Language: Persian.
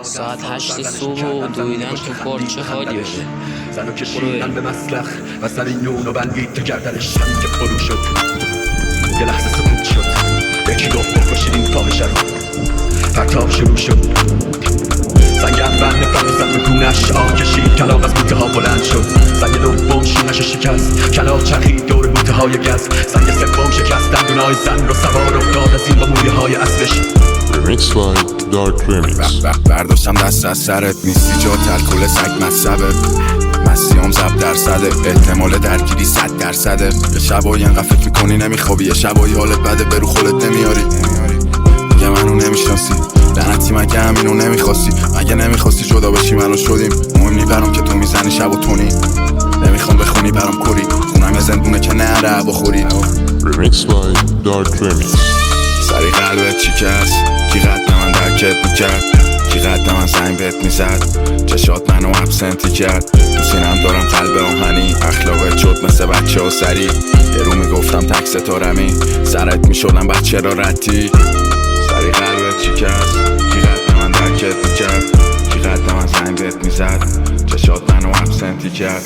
ساعت 8 صبح و دویدن تو پارک چه حالی بده. زنو کشیدن به مسلخ و سر این نونو بندید تو گردنش. همین که فرو شد یه لحظه سکوت شد. یکی گفت بکشید این فاحشه رو. پرتاب شروع شد. سنگم بند فرد به کونش آه کشید. کلاغ از بوته ها بلند شد. سنگ دوم شونش شکست. کلاغ چرخید دور بوته های گز. سنگ سوم شکست دندونای زن رو سوار افتاد از این با مویه های اسبش. Remix by Dark Remix. برداشتم دست از سرت نیستی جا تلکل سگ مصبه. مسیام زب درصده احتمال درگیری 100%. یه شبایی انقدر فکر میکنی نمیخوابی. یه شبایی حالت بده برو خودت نمیاری. دیگه منو نمیشناسی لعنتی مگه همینو نمیخواستی. مگه نمیخواستی جدا بشیم الان شدیم. مهم نی برام که تو میزنی شب و تونی. نمیخوام بخونی برام کری. خونم زندونه که نره بخوری. Remix by Dark Remix. سری قلبت شکست. کی قد من درکت میکرد. کی قد من زنگ بهت میزد. چشات منو ابسنتی کرد. تو سینم دارم قلب آهنی. اخلاقت شد مثل بچه ها سری. یه رو میگفتم تک ستارمی. سرت میشدم بچه را ردی. سری قلبت شکست. کی قد من درکت میکرد. کی قد من زنگ بهت میزد. چشات منو ابسنتی کرد.